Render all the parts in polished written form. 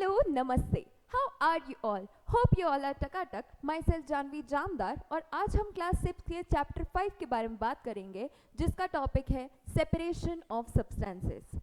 Hello, Namaste. How are you all? Hope you all are Takatak. Myself Janvi Jamdar और आज हम class 6 के chapter 5 के बारे में बात करेंगे जिसका टॉपिक है सेपरेशन ऑफ सब्सटेंसेस.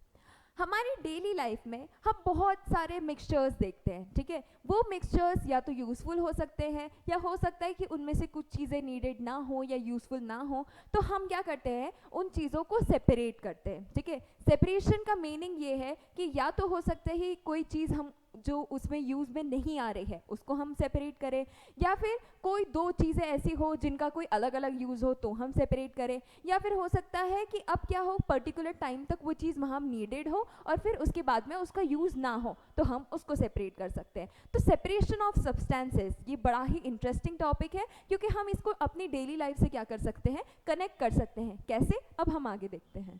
हमारी डेली लाइफ में हम बहुत सारे मिक्सचर्स देखते हैं, ठीक है. वो मिक्सचर्स या तो यूज़फुल हो सकते हैं या हो सकता है कि उनमें से कुछ चीज़ें नीडेड ना हो या यूज़फुल ना हो, तो हम क्या करते हैं, उन चीज़ों को सेपरेट करते हैं, ठीक है. सेपरेशन का मीनिंग ये है कि या तो हो सकता है कोई चीज़ हम जो उसमें यूज़ में नहीं आ रही है उसको हम सेपरेट करें, या फिर कोई दो चीज़ें ऐसी हो जिनका कोई अलग अलग यूज़ हो तो हम सेपरेट करें, या फिर हो सकता है कि अब क्या हो, पर्टिकुलर टाइम तक वो चीज़ वहाँ नीडेड हो और फिर उसके बाद में उसका यूज़ ना हो तो हम उसको सेपरेट कर सकते हैं. तो सेपरेशन ऑफ सब्सटेंसेस ये बड़ा ही इंटरेस्टिंग टॉपिक है क्योंकि हम इसको अपनी डेली लाइफ से क्या कर सकते हैं, कनेक्ट कर सकते हैं. कैसे, अब हम आगे देखते हैं.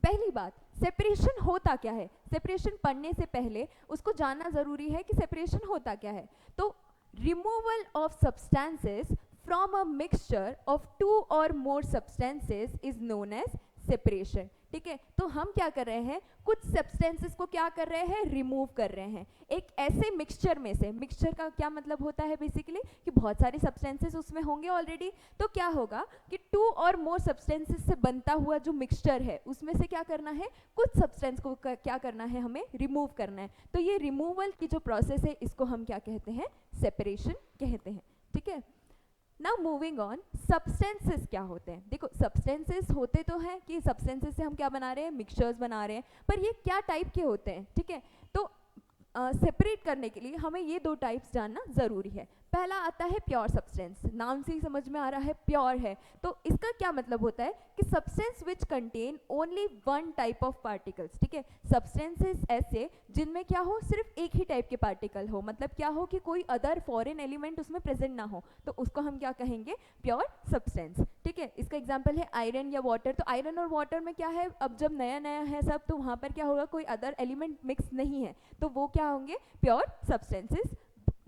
पहली बात, सेपरेशन होता क्या है. सेपरेशन पढ़ने से पहले उसको जानना ज़रूरी है कि सेपरेशन होता क्या है. तो removal of substances from a mixture of two or more substances is known as separation. ठीक है, तो हम क्या कर रहे हैं, कुछ सब्सटेंसेस को क्या कर रहे हैं, रिमूव कर रहे हैं एक ऐसे मिक्सचर में से. मिक्सचर का क्या मतलब होता है बेसिकली कि बहुत सारे सब्सटेंसेस उसमें होंगे ऑलरेडी, तो क्या होगा कि टू और मोर सब्सटेंसेस से बनता हुआ जो मिक्सचर है उसमें से क्या करना है, कुछ सब्सटेंस को क्या करना है, हमें रिमूव करना है. तो ये रिमूवल की जो प्रोसेस है इसको हम क्या कहते हैं, सेपरेशन कहते हैं. ठीक है, नाउ मूविंग ऑन, सब्सटेंसेस क्या होते हैं. देखो, सब्सटेंसेस होते तो हैं कि सब्सटेंसेस से हम क्या बना रहे हैं, मिक्सचर्स बना रहे हैं, पर ये क्या टाइप के होते हैं. ठीक है, तो सेपरेट करने के लिए हमें ये दो टाइप्स जानना ज़रूरी है. पहला आता है प्योर सब्सटेंस. नाम से ही समझ में आ रहा है प्योर है, तो इसका क्या मतलब होता है कि substance which contain only one type of particles. ठीक है, सब्सटेंसेस ऐसे जिनमें क्या हो, सिर्फ एक ही टाइप के पार्टिकल हो, मतलब क्या हो कि कोई अदर फॉरेन एलिमेंट उसमें प्रेजेंट ना हो, तो उसको हम क्या कहेंगे, प्योर सब्सटेंस. ठीक है, इसका एग्जांपल है आयरन या वाटर. तो आयरन और वाटर में क्या है, अब जब नया नया है सब, तो वहाँ पर क्या होगा, कोई अदर एलिमेंट मिक्स नहीं है, तो वो क्या होंगे, प्योर सब्सटेंसेस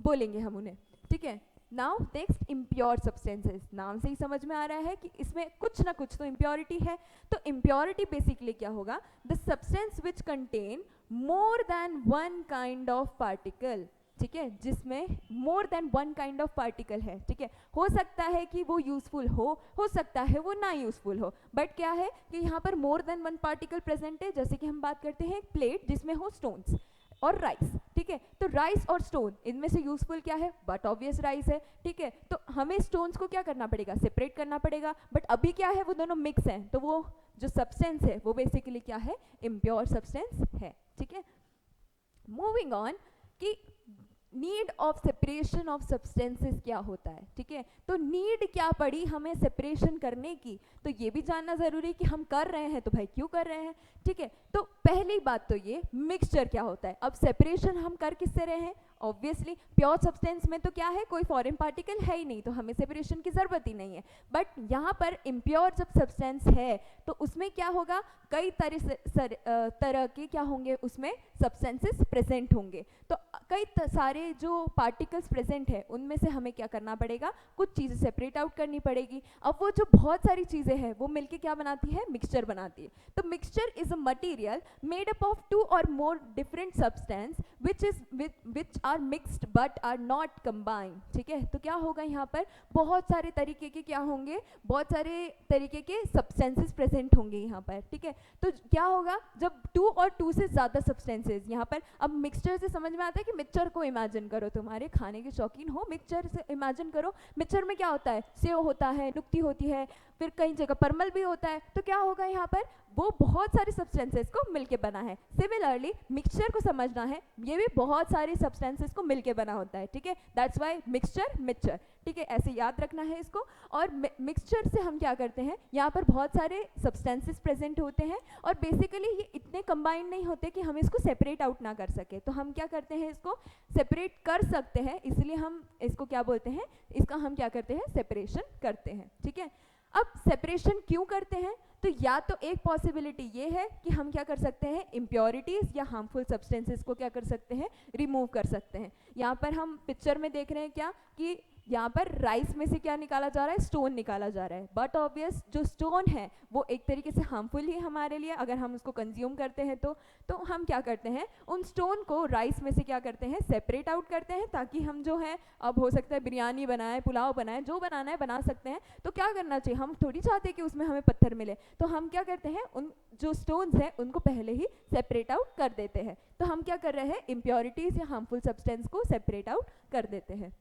बोलेंगे हम उन्हें. ठीक है, नाउ नेक्स्ट, इम्प्योर सब्सटेंसेस. नाम से ही समझ में आ रहा है कि इसमें कुछ ना कुछ तो इम्प्योरिटी है. तो इम्प्योरिटी बेसिकली क्या होगा, the substance which contain more than one kind of particle. ठीक है, जिसमें more than one kind of particle है. ठीक है, हो सकता है कि वो यूजफुल हो सकता है वो ना यूजफुल हो, बट क्या है कि यहाँ पर more than one particle present है. जैसे कि हम बात करते हैं एक प्लेट जिसमें हो स्टोन्स और राइस. ठीक है, तो राइस और स्टोन इनमें से यूजफुल क्या है, बट ऑब्वियस राइस है. ठीक है, तो हमें स्टोन्स को क्या करना पड़ेगा, सेपरेट करना पड़ेगा, बट अभी क्या है, वो दोनों मिक्स हैं, तो वो जो सब्सटेंस है वो बेसिकली क्या है, इम्प्योर सब्सटेंस है. ठीक है, मूविंग ऑन कि need of separation of substances क्या होता है. ठीक है, तो नीड क्या पड़ी हमें सेपरेशन करने की, तो ये भी जानना जरूरी है कि हम कर रहे हैं तो भाई क्यों कर रहे हैं. ठीक है, तो पहली बात तो ये मिक्सचर क्या होता है. अब सेपरेशन हम कर किससे रहे हैं, ऑब्वियसली प्योर सब्सटेंस में तो क्या है, कोई फॉरेन पार्टिकल है ही नहीं, तो हमें सेपरेशन की ज़रूरत ही नहीं है. बट यहाँ पर इम्प्योर जब सब्सटेंस है तो उसमें क्या होगा, कई तरह के क्या होंगे, उसमें सब्सटेंसेस प्रेजेंट होंगे. तो कई सारे जो पार्टिकल्स प्रेजेंट है उनमें से हमें क्या करना पड़ेगा, कुछ चीज़ें सेपरेट आउट करनी पड़ेगी. अब वो जो बहुत सारी चीज़ें हैं वो मिलके क्या बनाती है, मिक्सचर बनाती है. तो mixture is a material made up of two or more different substance which are mixed but are not combined. ठीक है, तो क्या होगा, यहाँ पर बहुत सारे तरीके के क्या होंगे, बहुत सारे तरीके के सब्सटेंसेस प्रेजेंट होंगे यहाँ पर. ठीक है, तो क्या होगा, जब टू और टू से ज़्यादा सब्सटेंसेस यहाँ पर, अब मिक्सचर से समझ में आता है कि मिक्सचर को इमेजिन करो, तुम्हारे खाने के शौकीन हो, मिक्सचर से इमेजिन करो. मिक्सचर में क्या होता है, सेव होता है, नुक्ती होती है, फिर कई जगह परमल भी होता है. तो क्या होगा यहाँ पर, वो बहुत सारे सब्सटेंसेस को मिलके बना है. सिमिलरली मिक्सचर को समझना है, ये भी बहुत सारे सब्सटेंसेस को मिलके बना होता है. ठीक है, दैट्स व्हाई मिक्सचर मिक्सचर. ठीक है, ऐसे याद रखना है इसको. और मिक्सचर से हम क्या करते हैं, यहाँ पर बहुत सारे सब्सटेंसेस प्रेजेंट होते हैं और बेसिकली ये इतने कंबाइन नहीं होते कि हम इसको सेपरेट आउट ना कर सके. तो हम क्या करते हैं, इसको सेपरेट कर सकते हैं, इसलिए हम इसको क्या बोलते हैं, इसका हम क्या करते हैं, सेपरेशन करते हैं. ठीक है, अब सेपरेशन क्यों करते हैं, तो या तो एक पॉसिबिलिटी ये है कि हम क्या कर सकते हैं, इम्प्योरिटीज़ या हार्मफुल सब्सटेंसेस को क्या कर सकते हैं, रिमूव कर सकते हैं. यहाँ पर हम पिक्चर में देख रहे हैं क्या कि यहाँ पर राइस में से क्या निकाला जा रहा है, स्टोन निकाला जा रहा है, बट ऑब्वियस जो स्टोन है वो एक तरीके से हार्मफुल ही हमारे लिए अगर हम उसको कंज्यूम करते हैं तो हम क्या करते हैं, उन स्टोन को राइस में से क्या करते हैं, सेपरेट आउट करते हैं, ताकि हम जो है, अब हो सकता है बिरयानी बनाए, पुलाव बनाए, जो बनाना है बना सकते हैं। तो क्या करना चाहिए, हम थोड़ी चाहते कि उसमें हमें पत्थर मिले, तो हम क्या करते हैं, उन जो स्टोन्स हैं उनको पहले ही सेपरेट आउट कर देते हैं। तो हम क्या कर रहे हैं, इम्प्योरिटीज या हार्मफुल सब्सटेंस को सेपरेट आउट कर देते हैं।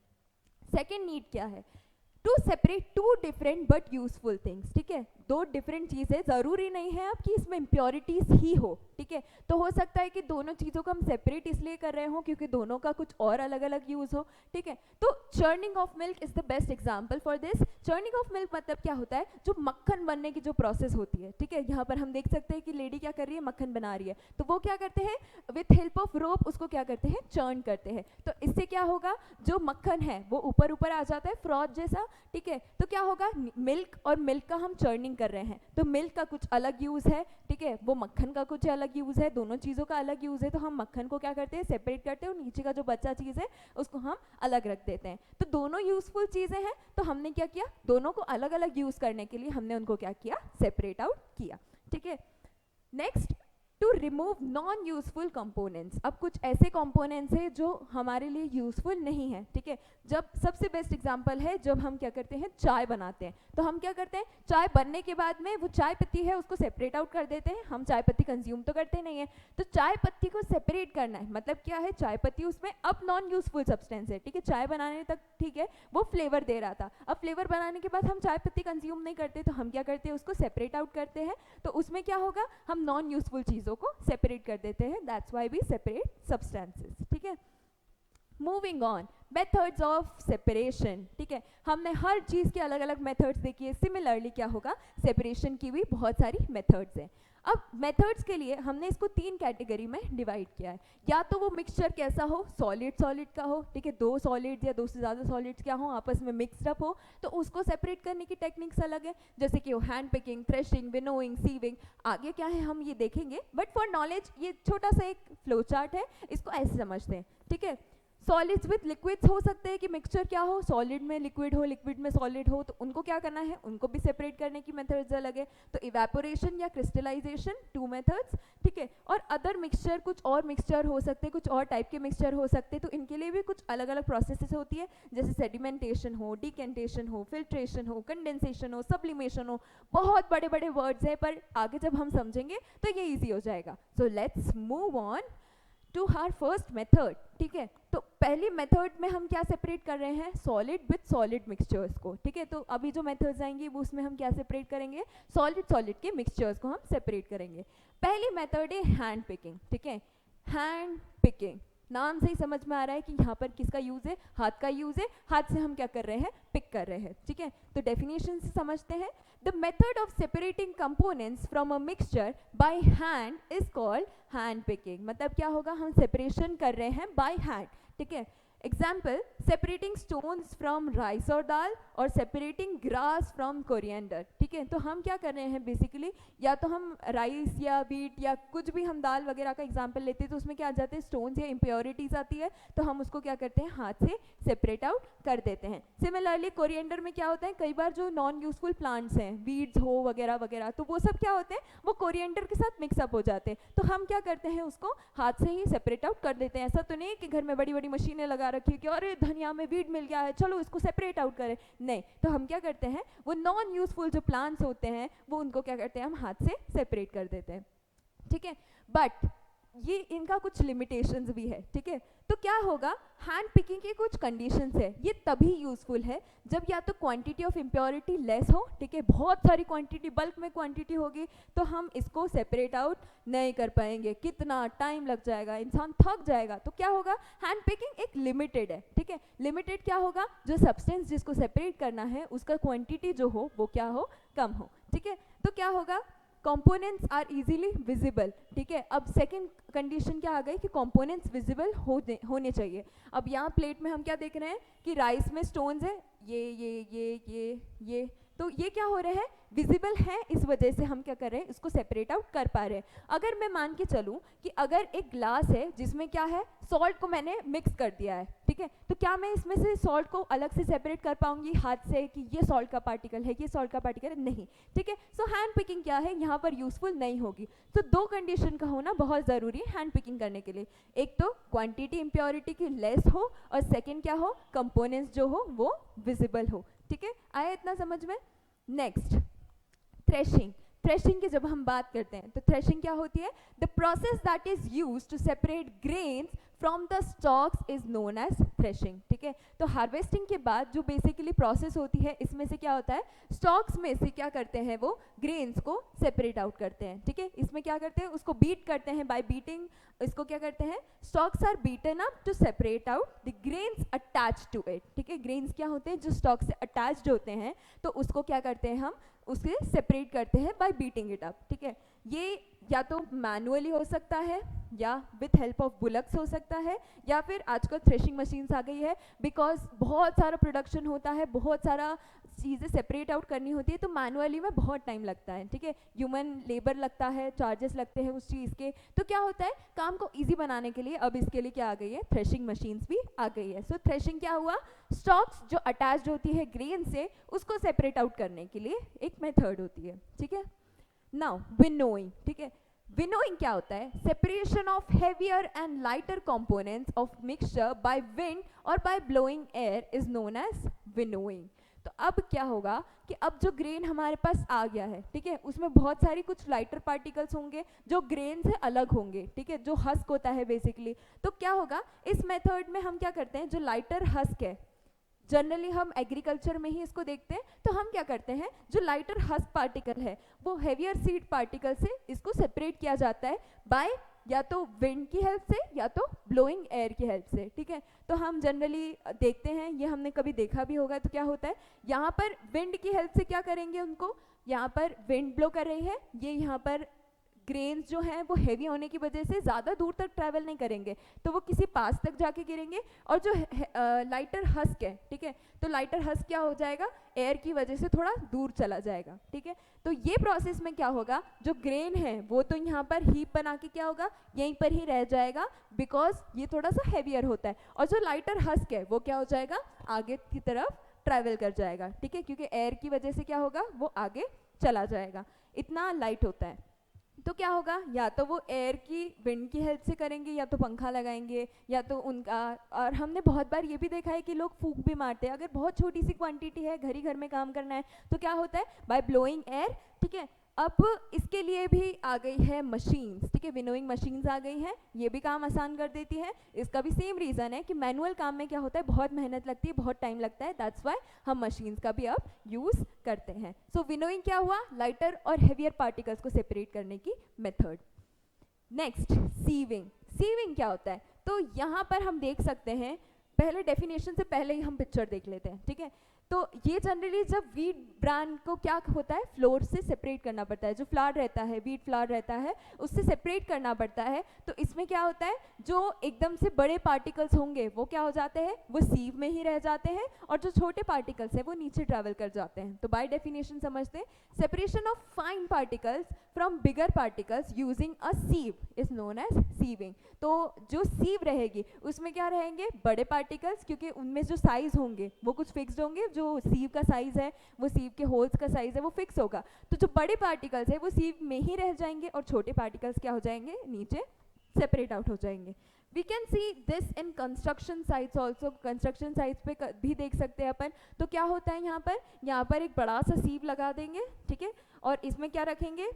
सेकेंड नीड क्या है, to separate two different but useful things. ठीक है, दो डिफरेंट चीज़ें, ज़रूरी नहीं है आपकी इसमें इम्प्योरिटीज ही हो। ठीक है, तो हो सकता है कि दोनों चीज़ों को हम सेपरेट इसलिए कर रहे हो क्योंकि दोनों का कुछ और अलग अलग यूज़ हो। ठीक है, तो churning of milk is the best example for this. Churning of milk मतलब क्या होता है, जो मक्खन बनने की जो प्रोसेस होती है। ठीक है, यहाँ पर हम देख सकते हैं कि लेडी क्या कर रही है, मक्खन बना रही है, तो वो क्या करते हैं, विथ हेल्प ऑफ रोप उसको क्या करते हैं, चर्न करते हैं। तो इससे क्या होगा, जो मक्खन है वो ऊपर ऊपर आ जाता है फ्रॉथ जैसा। ठीक है, तो क्या होगा, मिल्क और मिल्क का हम चर्निंग कर रहे हैं, तो मिल्क का कुछ अलग यूज़ है। ठीक है, वो मक्खन का कुछ अलग यूज़ है, दोनों चीज़ों का अलग यूज़ है। तो हम मक्खन को क्या करते हैं, सेपरेट करते हैं, और नीचे का जो बचा चीज़ है उसको हम अलग रख देते हैं। तो दोनों यूज़फुल चीज़ें हैं, तो हमने क्या किया, दोनों को अलग अलग यूज़ करने के लिए हमने उनको क्या किया, सेपरेट आउट किया। ठीक है, next, to remove non useful components. अब कुछ ऐसे कंपोनेंट्स हैं जो हमारे लिए यूजफुल नहीं है। ठीक है, जब सबसे बेस्ट एग्जांपल है जब हम क्या करते हैं, चाय बनाते हैं, तो हम क्या करते हैं, चाय बनने के बाद में वो चाय पत्ती है उसको सेपरेट आउट कर देते हैं। हम चाय पत्ती कंज्यूम तो करते नहीं है, तो चाय पत्ती को सेपरेट करना है, मतलब क्या है, चाय पत्ती उसमें अब नॉन यूजफुल सब्सटेंस है। ठीक है, चाय बनाने तक ठीक है वो फ्लेवर दे रहा था, अब फ्लेवर बनाने के बाद हम चाय पत्ती कंज्यूम नहीं करते, तो हम क्या करते हैं, उसको सेपरेट आउट करते हैं। तो उसमें क्या होगा, हम नॉन यूजफुल चीज़ों को सेपरेट कर देते हैं, that's why we separate substances. ठीक है, moving on, methods of separation. ठीक है, हमने हर चीज़ के अलग अलग मेथड्स देखी है, सिमिलरली क्या होगा, सेपरेशन की भी बहुत सारी मेथड्स हैं। अब मेथड्स के लिए हमने इसको 3 कैटेगरी में डिवाइड किया है, या तो वो मिक्सचर कैसा हो, सॉलिड सॉलिड का हो। ठीक है, 2 सॉलिड्स या 2 से ज़्यादा सॉलिड्स क्या हो, आपस में मिक्सड अप हो, तो उसको सेपरेट करने की टेक्निक्स अलग है, जैसे कि वो hand picking, threshing, winnowing, sieving, आगे क्या है हम ये देखेंगे, बट फॉर नॉलेज ये छोटा सा एक फ्लो चार्ट है, इसको ऐसे समझते हैं। ठीक है, सॉलिड्स विथ लिक्विड्स हो सकते हैं कि मिक्सचर क्या हो, सॉलिड में लिक्विड हो, लिक्विड में सॉलिड हो, तो उनको क्या करना है, उनको भी सेपरेट करने की मेथड्स अलग है। तो इवेपोरेशन या क्रिस्टलाइजेशन 2 मेथड्स। ठीक है, और अदर मिक्सचर, कुछ और मिक्सचर हो सकते हैं, कुछ और टाइप के मिक्सचर हो सकते हैं, तो इनके लिए भी कुछ अलग अलग प्रोसेसेस होती है, जैसे सेडिमेंटेशन हो, डिकेंटेशन हो, फिल्ट्रेशन हो, कंडेंसेशन हो, सब्लिमेशन हो, बहुत बड़े बड़े वर्ड्स हैं, पर आगे जब हम समझेंगे तो ये ईजी हो जाएगा। So let's move on to our first method. ठीक है, तो पहली मेथड में हम क्या सेपरेट कर रहे हैं, सॉलिड विथ सॉलिड मिक्सचर्स को। ठीक है, तो अभी जो मेथड्स आएंगी वो उसमें हम क्या सेपरेट करेंगे, सॉलिड सॉलिड के मिक्सचर्स को हम सेपरेट करेंगे। पहली मेथड है हैंड पिकिंग। ठीक है, हैंड पिकिंग, नाम से ही समझ में आ रहा है कि यहाँ पर किसका यूज़ है, हाथ का यूज़ है, हाथ से हम क्या कर रहे हैं, पिक कर रहे हैं। ठीक है, तो डेफिनेशन से समझते हैं, the method of separating components from a mixture by hand is called hand picking. मतलब क्या होगा, हम सेपरेशन कर रहे हैं बाय हैंड। ठीक है, example, separating stones from rice और दाल, और सेपरेटिंग ग्रास फ्रॉम कोरिएंडर। ठीक है, तो हम क्या कर रहे हैं बेसिकली, या तो हम राइस या व्हीट या कुछ भी हम दाल वगैरह का एग्जाम्पल लेते हैं, तो उसमें क्या आ जाते हैं, स्टोन्स या इम्प्योरिटीज आती है, तो हम उसको क्या करते हैं, हाथ से सेपरेट आउट कर देते हैं। सिमिलरली कोरिएंडर में क्या होता है, कई बार जो नॉन यूजफुल प्लांट्स हैं, वीड्स हो वगैरह वगैरह, तो वो सब क्या होते हैं, वो कोरिएंडर के साथ मिक्सअप हो जाते हैं, तो हम क्या करते हैं, उसको हाथ से ही सेपरेट आउट कर देते हैं। ऐसा तो नहीं कि घर में बड़ी बड़ी मशीनें लगा रखी है कि अरे धनिया में वीड मिल गया है, चलो इसको सेपरेट आउट करें, नहीं, तो हम क्या करते हैं, वो नॉन यूजफुल जो प्लांट्स होते हैं वो उनको क्या करते हैं, हम हाथ से सेपरेट कर देते हैं। ठीक है, बट ये इनका कुछ लिमिटेशंस भी है। ठीक है, तो क्या होगा, हैंड पिकिंग की कुछ कंडीशंस है, ये तभी यूजफुल है जब या तो क्वांटिटी ऑफ इम्प्योरिटी लेस हो। ठीक है, बहुत सारी क्वांटिटी, बल्क में क्वांटिटी होगी तो हम इसको सेपरेट आउट नहीं कर पाएंगे, कितना टाइम लग जाएगा, इंसान थक जाएगा। तो क्या होगा, हैंड पिकिंग एक लिमिटेड है। ठीक है, लिमिटेड क्या होगा, जो सब्सटेंस जिसको सेपरेट करना है उसका क्वांटिटी जो हो वो क्या हो, कम हो। ठीक है, तो क्या होगा, कंपोनेंट्स आर इजीली विजिबल। ठीक है, अब सेकंड कंडीशन क्या आ गई कि कंपोनेंट्स विजिबल होने चाहिए। अब यहाँ प्लेट में हम क्या देख रहे हैं कि राइस में स्टोन्स है, ये। तो ये क्या हो रहे हैं, विजिबल है, इस वजह से हम क्या कर रहे हैं, इसको सेपरेट आउट कर पा रहे हैं। अगर मैं मान के चलूँ कि अगर एक ग्लास है जिसमें क्या है, सॉल्ट को मैंने मिक्स कर दिया है, ठीक है, तो क्या मैं इसमें से सॉल्ट को अलग से सेपरेट कर पाऊंगी हाथ से कि ये सॉल्ट का पार्टिकल है, ये सॉल्ट का पार्टिकल है, नहीं, ठीक है। सो हैंड पिकिंग क्या है, यहाँ पर यूजफुल नहीं होगी। तो दो कंडीशन का होना बहुत ज़रूरी है हैंड पिकिंग करने के लिए, एक तो क्वांटिटी इम्प्योरिटी की लेस हो, और सेकेंड क्या हो, कंपोनेंट्स जो हो वो विजिबल हो, ठीक है। आया इतना समझ में। Next, threshing. थ्रेशिंग की जब हम बात करते हैं तो थ्रेशिंग क्या होती है, the process that is used to separate grains from the stalks is known as threshing, ठीक है। तो हार्वेस्टिंग के बाद जो बेसिकली प्रोसेस होती है, इसमें से क्या होता है, स्टॉक्स में से क्या करते हैं, वो ग्रेन्स को सेपरेट आउट करते हैं, ठीक है। इसमें क्या करते हैं, उसको बीट करते हैं, बाय बीटिंग इसको क्या करते हैं, stalks are beaten up to separate out the grains attach to it, ठीक है। ग्रेन्स क्या होते हैं, जो स्टॉक से अटैच्ड होते हैं, तो उसको क्या करते हैं, हम उसे सेपरेट करते हैं बाय बीटिंग इट अप, ठीक है। ये या तो मैनुअली हो सकता है, या विथ हेल्प ऑफ बुलक्स हो सकता है, या फिर आजकल थ्रेशिंग मशीन्स आ गई है, बिकॉज बहुत सारा प्रोडक्शन होता है, बहुत सारा चीज़ें सेपरेट आउट करनी होती है, तो मैनुअली में बहुत टाइम लगता है, ठीक है, ह्यूमन लेबर लगता है, चार्जेस लगते हैं उस चीज़ के। तो क्या होता है, काम को ईजी बनाने के लिए अब इसके लिए क्या आ गई है, थ्रेशिंग मशीन्स भी आ गई है। सो थ्रेशिंग क्या हुआ, स्टॉक्स जो अटैच्ड होती है ग्रेन से, उसको सेपरेट आउट करने के लिए एक मेथड होती है, ठीक है। नाउ विनोइंग, ठीक है। विनोइंग क्या होता है, separation of heavier and lighter components of mixture by wind or by blowing air is known as winnowing. तो अब क्या होगा कि अब जो ग्रेन हमारे पास आ गया है, ठीक है, उसमें बहुत सारी कुछ लाइटर पार्टिकल्स होंगे जो ग्रेन से अलग होंगे, ठीक है, जो हस्क होता है बेसिकली। तो क्या होगा, इस मेथड में हम क्या करते हैं, जो लाइटर हस्क है, जनरली हम एग्रीकल्चर में ही इसको देखते हैं, तो हम क्या करते हैं, जो लाइटर हस्क पार्टिकल है वो हेवियर सीड पार्टिकल से इसको सेपरेट किया जाता है बाय या तो विंड की हेल्प से या तो ब्लोइंग एयर की हेल्प से, ठीक है। तो हम जनरली देखते हैं, ये हमने कभी देखा भी होगा, तो क्या होता है, यहाँ पर विंड की हेल्प से क्या करेंगे, उनको यहाँ पर विंड ब्लो कर रही है, ये यहाँ पर ग्रेन्स जो हैं वो हेवी होने की वजह से ज़्यादा दूर तक ट्रैवल नहीं करेंगे, तो वो किसी पास तक जाके गिरेंगे। और जो लाइटर हस्क है, ठीक है, तो लाइटर हस्क क्या हो जाएगा, एयर की वजह से थोड़ा दूर चला जाएगा, ठीक है। तो ये प्रोसेस में क्या होगा, जो ग्रेन है वो तो यहाँ पर हीप बना के क्या होगा, यहीं पर ही रह जाएगा, बिकॉज ये थोड़ा सा हैवियर होता है। और जो लाइटर हस्क है वो क्या हो जाएगा, आगे की तरफ ट्रैवल कर जाएगा, ठीक है, क्योंकि एयर की वजह से क्या होगा, वो आगे चला जाएगा, इतना लाइट होता है। तो क्या होगा, या तो वो एयर की विंड की हेल्प से करेंगे, या तो पंखा लगाएंगे, या तो उनका, और हमने बहुत बार ये भी देखा है कि लोग फूंक भी मारते हैं, अगर बहुत छोटी सी क्वांटिटी है, घर ही घर में काम करना है, तो क्या होता है, बाय ब्लोइंग एयर, ठीक है। अब इसके लिए भी आ गई है मशीन्स, ठीक है, विनोइंग मशीन्स आ गई हैं, ये भी काम आसान कर देती है। इसका भी सेम रीज़न है कि मैनुअल काम में क्या होता है, बहुत मेहनत लगती है, बहुत टाइम लगता है, दैट्स वाई हम मशीन्स का भी अब यूज़ करते हैं। सो विनोइंग क्या हुआ, लाइटर और हेवियर पार्टिकल्स को सेपरेट करने की मेथड। Next, sieving. सीविंग क्या होता है, तो यहाँ पर हम देख सकते हैं, पहले डेफिनेशन से पहले ही हम पिक्चर देख लेते हैं, ठीक है। तो ये जनरली जब वीट ब्रान को क्या होता है, फ्लोर से सेपरेट करना पड़ता है, जो फ्लावर रहता है, वीट फ्लावर रहता है, उससे सेपरेट करना पड़ता है। तो इसमें क्या होता है, जो एकदम से बड़े पार्टिकल्स होंगे वो क्या हो जाते हैं, वो सीव में ही रह जाते हैं, और जो छोटे पार्टिकल्स हैं वो नीचे ट्रैवल कर जाते हैं। तो बाय डेफिनेशन समझते हैं, separation of fine particles from bigger particles using a sieve is known as sieving. तो जो सीव रहेगी उसमें क्या रहेंगे, बड़े पार्टिकल्स, क्योंकि उनमें जो साइज होंगे वो कुछ फिक्स्ड होंगे, जो सीव का साइज है, वो सीव के होल्स का साइज है, वो फिक्स होगा। तो जो बड़े पार्टिकल्स है वो सीव में ही रह जाएंगे, और छोटे पार्टिकल्स क्या हो जाएंगे, नीचे सेपरेट आउट हो जाएंगे। We can see this in construction sites also, construction sites पे भी देख सकते हैं अपन। तो क्या होता है, यहाँ पर एक बड़ा सा सीव लगा देंगे, ठीक है, और इसमें क्या रखेंगे,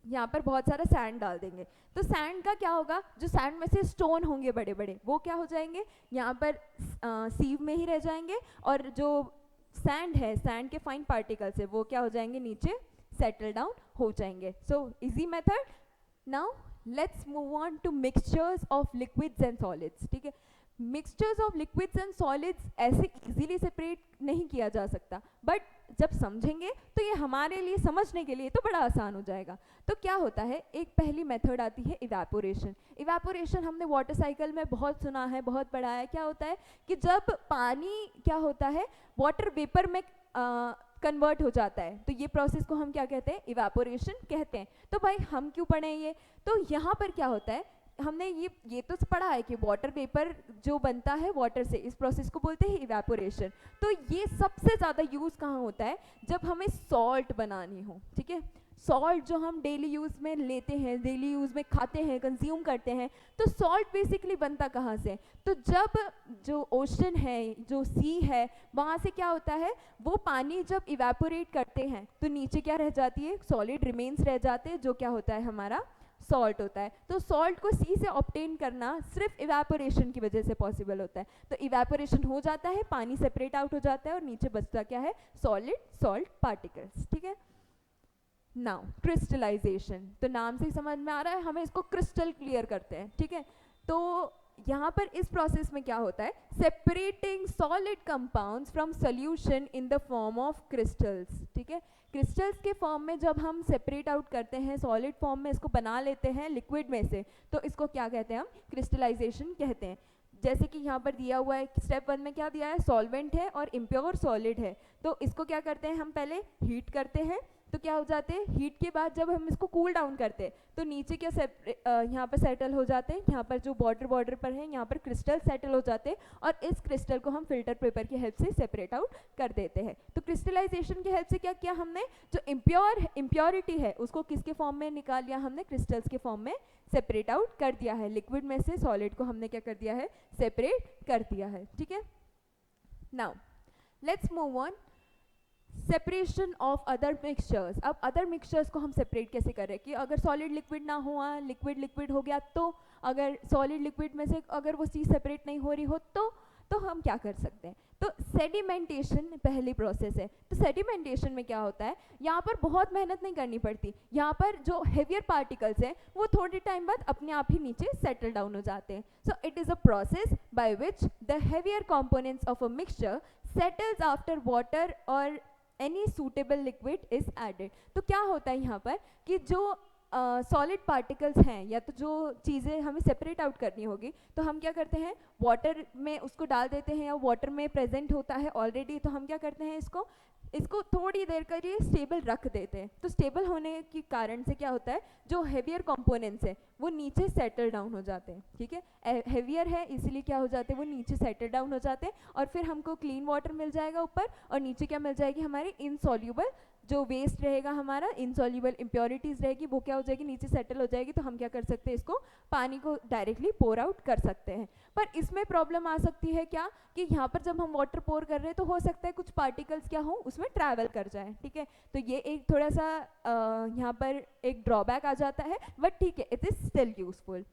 यहाँ पर बहुत सारा सैंड डाल देंगे। तो सैंड का क्या होगा, जो सैंड में से स्टोन होंगे बड़े बड़े, वो क्या हो जाएंगे, यहाँ पर सीव में ही रह जाएंगे, और जो सैंड है, सैंड के फाइन पार्टिकल्स है, वो क्या हो जाएंगे, नीचे सेटल डाउन हो जाएंगे। So easy method. Now let's move on to mixtures of liquids and solids, ठीक है। Mixtures of liquids and solids ऐसे इजीली सेपरेट नहीं किया जा सकता, बट जब समझेंगे तो ये हमारे लिए, समझने के लिए तो बड़ा आसान हो जाएगा। तो क्या होता है, एक पहली मेथड आती है इवेपोरेशन। इवेपोरेशन हमने वाटर साइकिल में बहुत सुना है, बहुत पढ़ा है। क्या होता है कि जब पानी क्या होता है, वाटर वेपर में कन्वर्ट हो जाता है, तो ये प्रोसेस को हम क्या कहते हैं, इवेपोरेशन कहते हैं। तो भाई हम क्यों पढ़े ये, तो यहाँ पर क्या होता है, हमने ये तो पढ़ा है कि वाटर वेपर जो बनता है वाटर से, इस प्रोसेस को बोलते हैं इवेपोरेशन। तो ये सबसे ज़्यादा यूज़ कहाँ होता है, जब हमें सॉल्ट बनानी हो, ठीक है। सॉल्ट जो हम डेली यूज़ में लेते हैं, डेली यूज़ में खाते हैं, कंज्यूम करते हैं, तो सॉल्ट बेसिकली बनता कहाँ से, तो जब जो ओशन है, जो सी है, वहाँ से क्या होता है, वो पानी जब इवेपोरेट करते हैं तो नीचे क्या रह जाती है, सॉलिड रिमेन्स रह जाते हैं, जो क्या होता है, हमारा सॉल्ट होता है। तो सॉल्ट को सी से ऑब्टेन करना सिर्फ इवेपोरेशन की वजह से पॉसिबल होता है। तो इवेपोरेशन हो जाता है, पानी सेपरेट आउट हो जाता है और नीचे बचता क्या है, सॉलिड सॉल्ट पार्टिकल्स, ठीक है। नाउ क्रिस्टलाइजेशन, तो नाम से ही समझ में आ रहा है, हमें इसको क्रिस्टल क्लियर करते हैं, ठीक है। तो यहाँ पर इस प्रोसेस में क्या होता है, separating solid compounds from solution in the form of crystals, ठीक है। क्रिस्टल्स के फॉर्म में जब हम सेपरेट आउट करते हैं, सॉलिड फॉर्म में इसको बना लेते हैं लिक्विड में से, तो इसको क्या कहते हैं, हम क्रिस्टलाइजेशन कहते हैं। जैसे कि यहाँ पर दिया हुआ है, स्टेप 1 में क्या दिया है, सॉल्वेंट है और इम्प्योर सॉलिड है, तो इसको क्या करते हैं, हम पहले हीट करते हैं, तो क्या हो जाते हैं, हीट के बाद जब हम इसको कूल डाउन करते हैं तो नीचे क्या यहाँ पर सेटल हो जाते हैं, यहाँ पर जो बॉर्डर पर है यहाँ पर क्रिस्टल सेटल हो जाते हैं, और इस क्रिस्टल को हम फिल्टर पेपर की हेल्प से सेपरेट आउट कर देते हैं। तो क्रिस्टलाइजेशन की हेल्प से क्या किया हमने, जो इम्प्योरिटी है उसको किसके फॉर्म में निकाल लिया हमने, क्रिस्टल्स के फॉर्म में सेपरेट आउट कर दिया है, लिक्विड में से सॉलिड को हमने क्या कर दिया है, सेपरेट कर दिया है, ठीक है। Now let's move on, separation of other mixtures. अब अदर मिक्सचर्स को हम सेपरेट कैसे कर रहे हैं, कि अगर सॉलिड लिक्विड ना हुआ, लिक्विड लिक्विड हो गया, तो अगर सॉलिड लिक्विड में से अगर वो चीज़ सेपरेट नहीं हो रही हो तो हम क्या कर सकते हैं, तो सेडिमेंटेशन पहली प्रोसेस है। तो सेडिमेंटेशन में क्या होता है, यहाँ पर बहुत मेहनत नहीं करनी पड़ती, यहाँ पर जो हेवियर पार्टिकल्स हैं वो थोड़े टाइम बाद अपने आप ही नीचे सेटल डाउन हो जाते हैं। So it is a process by which the heavier components of a mixture settles after water or any suitable liquid is added. तो क्या होता है यहाँ पर कि जो सॉलिड पार्टिकल्स हैं या तो जो चीज़ें हमें सेपरेट आउट करनी होगी, तो हम क्या करते हैं, वाटर में उसको डाल देते हैं, या वाटर में प्रेजेंट होता है ऑलरेडी, तो हम क्या करते हैं, इसको थोड़ी देर के लिए स्टेबल रख देते हैं। तो स्टेबल होने के कारण से क्या होता है, जो हेवियर कंपोनेंट्स हैं वो नीचे सेटल डाउन हो जाते हैं, ठीक है। हेवियर है इसलिए क्या हो जाते हैं, वो नीचे सेटल डाउन हो जाते हैं, और फिर हमको क्लीन वाटर मिल जाएगा ऊपर, और नीचे क्या मिल जाएगी, हमारी इनसॉल्यूबल जो वेस्ट रहेगा, हमारा इनसॉल्यूबल इम्प्योरिटीज़ रहेगी, वो क्या हो जाएगी, नीचे सेटल हो जाएगी। तो हम क्या कर सकते हैं, इसको पानी को डायरेक्टली पोर आउट कर सकते हैं। पर इसमें प्रॉब्लम आ सकती है क्या, कि यहाँ पर जब हम वाटर पोर कर रहे हैं तो हो सकता है कुछ पार्टिकल्स क्या हो, उसमें ट्रैवल कर जाए, ठीक है। तो ये एक थोड़ा सा यहाँ पर एक ड्रॉबैक आ जाता है, बट ठीक है, it is still useful.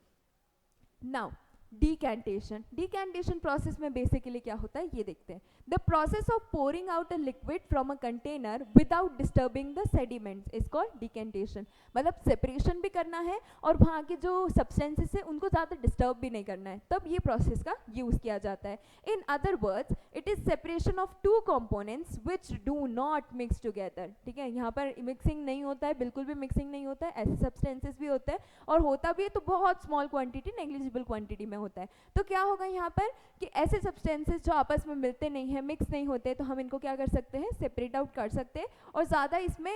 Now decantation process में बेसिकली क्या होता है ये देखते हैं। The process of pouring out a liquid from a container without disturbing the sediments is called decantation. मतलब सेपरेशन भी करना है और वहाँ के जो सब्सटेंसेस है उनको ज़्यादा डिस्टर्ब भी नहीं करना है, तब ये प्रोसेस का यूज़ किया जाता है। In other words it is separation of two components which do not mix together, ठीक है। यहाँ पर मिक्सिंग नहीं होता है, बिल्कुल भी मिक्सिंग नहीं होता है, ऐसे सब्सटेंसेस भी होते हैं, और होता भी है तो बहुत स्मॉल क्वांटिटी, नेग्लिजिबल क्वांटिटी में होता है। तो क्या होगा यहाँ पर कि ऐसे सब्सटेंसेस जो आपस में मिलते नहीं हैं, मिक्स नहीं होते, तो हम इनको क्या कर सकते हैं, सेपरेट आउट कर सकते हैं, और ज़्यादा इसमें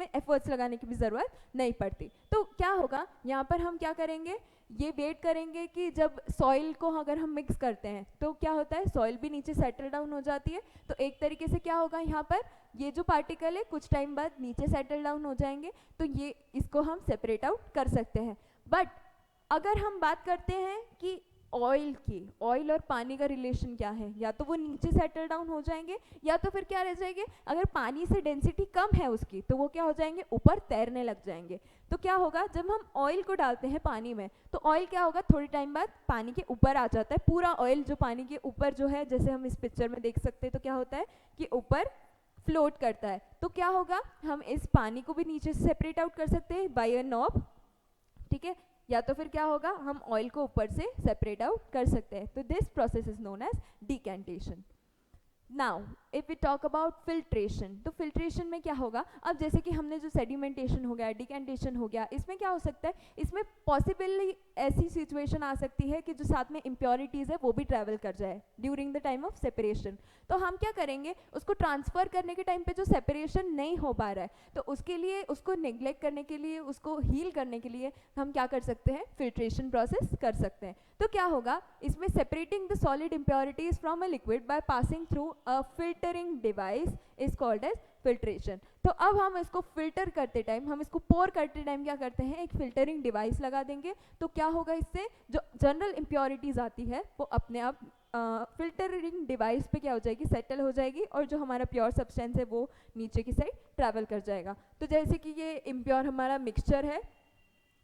एफर्ट्स लगाने की भी ज़रूरत नहीं पड़ती। तो क्या होगा यहाँ पर, हम क्या करेंगे, ये वेट करेंगे कि जब सॉइल को अगर हम मिक्स करते हैं तो क्या होता है, सॉइल भी नीचे सेटल डाउन हो जाती है। तो एक तरीके से क्या होगा यहाँ पर, ये जो पार्टिकल है कुछ टाइम बाद नीचे सेटल डाउन हो जाएंगे, तो ये इसको हम सेपरेट आउट कर सकते हैं। बट अगर हम बात करते हैं कि ऑयल और पानी का रिलेशन क्या है, या तो वो नीचे सेटल डाउन हो जाएंगे, या तो फिर क्या रह जाएंगे, अगर पानी से डेंसिटी कम है उसकी तो वो क्या हो जाएंगे, ऊपर तैरने लग जाएंगे। तो क्या होगा, जब हम ऑयल को डालते हैं पानी में तो ऑयल क्या होगा, थोड़ी टाइम बाद पानी के ऊपर आ जाता है, पूरा ऑयल जो पानी के ऊपर जो है, जैसे हम इस पिक्चर में देख सकते हैं, तो क्या होता है कि ऊपर फ्लोट करता है। तो क्या होगा, हम इस पानी को भी नीचे से सेपरेट आउट कर सकते हैं बाय अ नॉब, ठीक है, या तो फिर क्या होगा, हम ऑयल को ऊपर से सेपरेट आउट कर सकते हैं। तो this process is known as decantation. Now if we talk about filtration, तो फिल्ट्रेशन में क्या होगा, अब जैसे कि हमने जो सेडिमेंटेशन हो गया, डिकेंटेशन हो गया, इसमें क्या हो सकता है, इसमें पॉसिबली ऐसी सिचुएशन आ सकती है कि जो साथ में इम्प्योरिटीज़ है वो भी ट्रैवल कर जाए during the time of separation. तो हम क्या करेंगे, उसको ट्रांसफ़र करने के टाइम पे जो सेपरेशन नहीं हो पा रहा है, तो उसके लिए, उसको नेग्लेक्ट करने के लिए, उसको हील करने के लिए हम क्या कर सकते हैं, फिल्ट्रेशन प्रोसेस कर सकते हैं। तो क्या होगा इसमें, separating the solid impurities from a liquid by passing through a filtering device is called as filtration. तो अब हम इसको फिल्टर करते टाइम, हम इसको पोर करते टाइम क्या करते हैं, एक फिल्टरिंग डिवाइस लगा देंगे। तो क्या होगा, इससे जो जनरल इम्प्योरिटीज आती है वो अपने आप फिल्टरिंग डिवाइस पे क्या हो जाएगी, सेटल हो जाएगी, और जो हमारा प्योर सब्सटेंस है वो नीचे की साइड ट्रैवल कर जाएगा। तो जैसे कि ये इम्प्योर हमारा मिक्सचर है,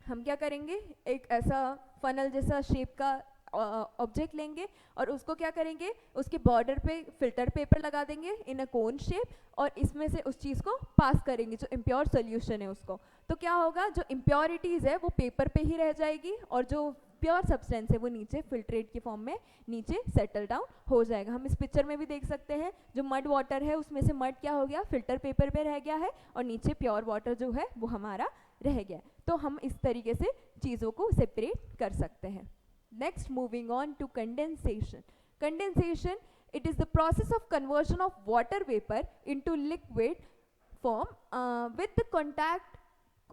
हम क्या करेंगे, एक ऐसा फनल जैसा शेप का ऑब्जेक्ट लेंगे और उसको क्या करेंगे, उसके बॉर्डर पे फिल्टर पेपर लगा देंगे इन अ कोन शेप, और इसमें से उस चीज़ को पास करेंगे, जो इम्प्योर सोल्यूशन है उसको। तो क्या होगा, जो इम्प्योरिटीज़ है वो पेपर पे ही रह जाएगी, और जो प्योर सब्सटेंस है वो नीचे फिल्ट्रेट के फॉर्म में नीचे सेटल डाउन हो जाएगा। हम इस पिक्चर में भी देख सकते हैं, जो मड वाटर है उसमें से मड क्या हो गया, फिल्टर पेपर पे रह गया है, और नीचे प्योर वाटर जो है वो हमारा रह गया। तो हम इस तरीके से चीज़ों को सेपरेट कर सकते हैं। Next, moving on to condensation. Condensation, it is the process of conversion of water vapor into liquid form with the contact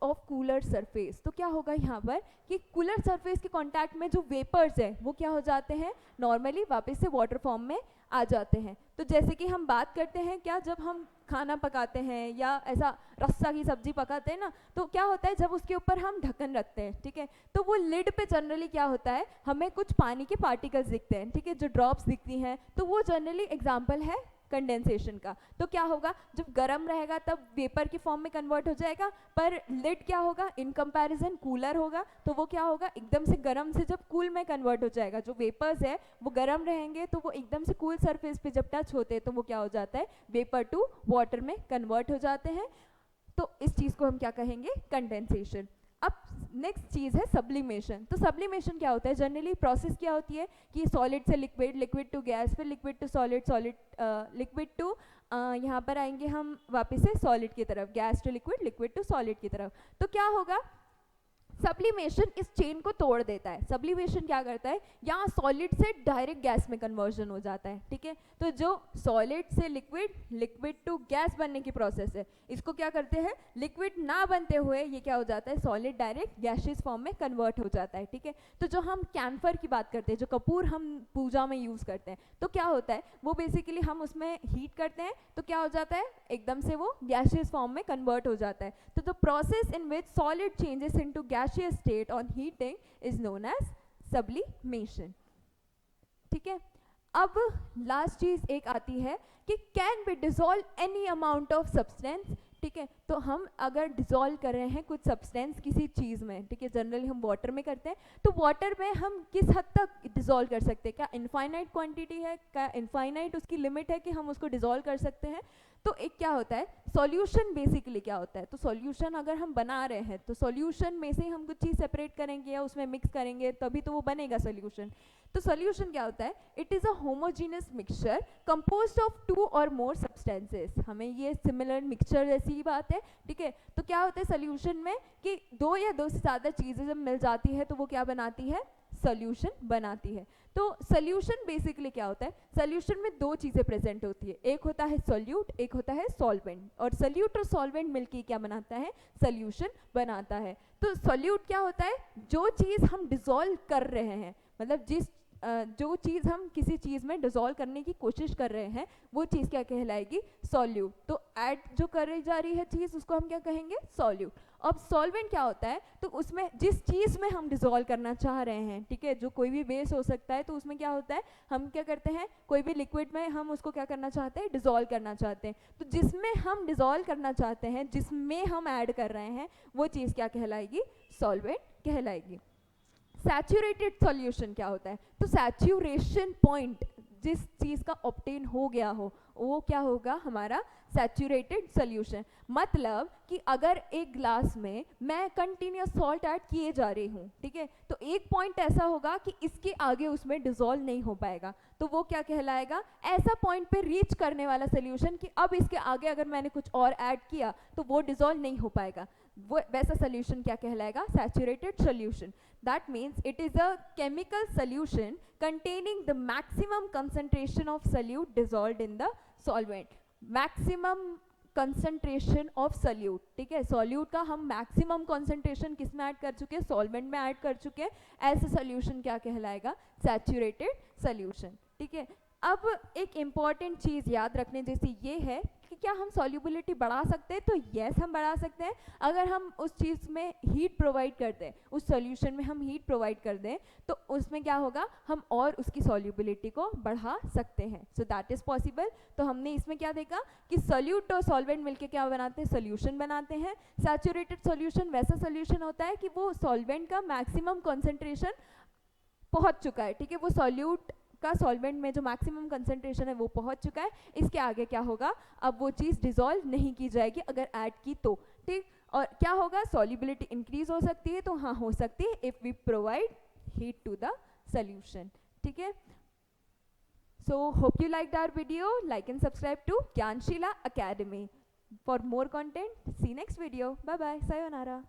of cooler surface. तो क्या होगा यहाँ पर कि कूलर सरफेस के कांटेक्ट में जो वेपर्स है वो क्या हो जाते हैं, नॉर्मली वापस से वाटर फॉर्म में आ जाते हैं। तो जैसे कि हम बात करते हैं, क्या जब हम खाना पकाते हैं या ऐसा रस्सा की सब्जी पकाते हैं ना, तो क्या होता है, जब उसके ऊपर हम ढक्कन रखते हैं, ठीक है, तो वो लिड पे जनरली क्या होता है, हमें कुछ पानी के पार्टिकल्स दिखते हैं, ठीक है, जो ड्रॉप्स दिखती हैं, तो वो जनरली एग्जाम्पल है कंडेंसेशन का। तो क्या होगा, जब गर्म रहेगा तब वेपर के फॉर्म में कन्वर्ट हो जाएगा, पर लिड क्या होगा, इन कंपैरिजन कूलर होगा, तो वो क्या होगा, एकदम से गर्म से जब कूल में कन्वर्ट हो जाएगा। जो वेपर्स है वो गर्म रहेंगे, तो वो एकदम से कूल सरफेस पे जब टच होते हैं तो वो क्या हो जाता है, वेपर टू वाटर में कन्वर्ट हो जाते हैं। तो इस चीज़ को हम क्या कहेंगे, कंडेंसेशन। अब नेक्स्ट चीज़ है सब्लिमेशन। तो सब्लिमेशन क्या होता है, जनरली प्रोसेस क्या होती है कि सॉलिड से लिक्विड, लिक्विड टू गैस, फिर liquid to solid, solid liquid to यहाँ पर आएंगे हम वापस से सॉलिड की तरफ, gas to liquid, liquid to solid की तरफ। तो क्या होगा, सब्लिमेशन इस चेन को तोड़ देता है। सब्लिमेशन क्या करता है, यहाँ सॉलिड से डायरेक्ट गैस में कन्वर्जन हो जाता है, ठीक है। तो जो सॉलिड से लिक्विड, लिक्विड टू गैस बनने की प्रोसेस है, इसको क्या करते हैं, लिक्विड ना बनते हुए ये क्या हो जाता है, सॉलिड डायरेक्ट गैसियस फॉर्म में कन्वर्ट हो जाता है, ठीक है। तो जो हम कैम्फर की बात करते हैं, जो कपूर हम पूजा में यूज़ करते हैं, तो क्या होता है, वो बेसिकली हम उसमें हीट करते हैं, तो क्या हो जाता है, एकदम से वो गैसियस फॉर्म में कन्वर्ट हो जाता है। तो the process in which solid changes into gaseous state on heating is known as sublimation, ठीक है। अब लास्ट चीज एक आती है कि can be dissolve any amount of substance, ठीक है। तो हम अगर डिसॉल्व कर रहे हैं कुछ सब्सटेंस किसी चीज़ में, ठीक है, जनरली हम वाटर में करते हैं, तो वाटर में हम किस हद तक डिसॉल्व कर सकते हैं, क्या इनफाइनाइट क्वांटिटी है, क्या इनफाइनाइट उसकी लिमिट है कि हम उसको डिसॉल्व कर सकते हैं। तो एक क्या होता है, सॉल्यूशन बेसिकली क्या होता है, तो सॉल्यूशन अगर हम बना रहे हैं तो सॉल्यूशन में से हम कुछ चीज़ सेपरेट करेंगे या उसमें मिक्स करेंगे तभी तो वो बनेगा सॉल्यूशन। तो सॉल्यूशन क्या होता है, it is a homogeneous mixture composed of 2 और मोर सब्सटेंसेस। हमें ये सिमिलर मिक्सचर जैसी ही बात है, ठीक है। तो क्या होता है सॉल्यूशन में कि 2 या 2 से ज़्यादा चीज़ें जब मिल जाती है तो वो क्या बनाती है, सॉल्यूशन बनाती है। तो सॉल्यूशन बेसिकली क्या होता है, सॉल्यूशन में 2 चीज़ें प्रेजेंट होती है, एक होता है सॉल्यूट, एक होता है सॉल्वेंट, और सॉल्यूट और सॉल्वेंट मिलके क्या बनाता है, सॉल्यूशन बनाता है। तो सॉल्यूट क्या होता है, जो चीज़ हम डिसॉल्व कर रहे हैं, मतलब जो चीज़ हम किसी चीज़ में डिसॉल्व करने की कोशिश कर रहे हैं वो चीज़ क्या कहलाएगी, सॉल्यूट। तो ऐड जो करी जा रही है चीज़ उसको हम क्या कहेंगे, सॉल्यूट। अब सॉल्वेंट क्या होता है, तो उसमें जिस चीज़ में हम डिसॉल्व करना चाह रहे हैं, ठीक है, जो कोई भी बेस हो सकता है, तो उसमें क्या होता है, हम क्या करते हैं, कोई भी लिक्विड में हम उसको क्या करना चाहते हैं, डिसॉल्व करना चाहते हैं। तो जिसमें हम डिसॉल्व करना चाहते हैं, जिसमें हम ऐड कर रहे हैं, वो चीज़ क्या कहलाएगी, सॉल्वेंट कहलाएगी। सैचुरेटेड सॉल्यूशन क्या होता है, तो सैचुरेशन पॉइंट जिस चीज़ का ऑब्टेन हो गया हो वो क्या होगा, हमारा सैचुरेटेड सोल्यूशन। मतलब कि अगर एक ग्लास में मैं कंटिन्यूस सॉल्ट ऐड किए जा रही हूँ, ठीक है, तो एक पॉइंट ऐसा होगा कि इसके आगे उसमें डिसॉल्व नहीं हो पाएगा, तो वो क्या कहलाएगा, ऐसा पॉइंट पे रीच करने वाला सोल्यूशन कि अब इसके आगे अगर मैंने कुछ और ऐड किया तो वो डिसॉल्व नहीं हो पाएगा, वो वैसा सोल्यूशन क्या कहलाएगा, saturated solution. That means it is a chemical solution containing the maximum concentration of solute dissolved in the solvent। maximum concentration of solute, ठीक है, solute का हम maximum concentration किस में ऐड कर चुके हैं, solvent में ऐड कर चुके हैं, ऐसा solution क्या कहलाएगा, saturated solution, ठीक है। अब एक इम्पॉर्टेंट चीज़ याद रखने जैसी ये है कि क्या हम सॉल्युबिलिटी बढ़ा सकते हैं, तो यस हम बढ़ा सकते हैं। अगर हम उस चीज़ में हीट प्रोवाइड कर दें, उस सॉल्यूशन में हम हीट प्रोवाइड कर दें, तो उसमें क्या होगा, हम और उसकी सॉल्युबिलिटी को बढ़ा सकते हैं। So that is possible. तो हमने इसमें क्या देखा कि सोल्यूट और सॉल्वेंट मिलके क्या बनाते हैं, सोल्यूशन बनाते हैं। सैचुरेटेड सोल्यूशन वैसा सोल्यूशन होता है कि वो सॉल्वेंट का मैक्सिमम कॉन्सेंट्रेशन पहुँच चुका है, ठीक है, वो सॉल्यूट का सॉल्वेंट में जो मैक्सिमम कंसंट्रेशन है वो पहुंच चुका है, इसके आगे क्या होगा, अब वो चीज़ डिसॉल्व नहीं की जाएगी अगर ऐड की तो, ठीक। और क्या होगा, सॉल्युबिलिटी इंक्रीज हो सकती है, तो हाँ हो सकती है if we provide heat to the solution, ठीक है। So hope you like our video, like and subscribe to Gyansheela academy for more content. See next video, bye bye, sayonara.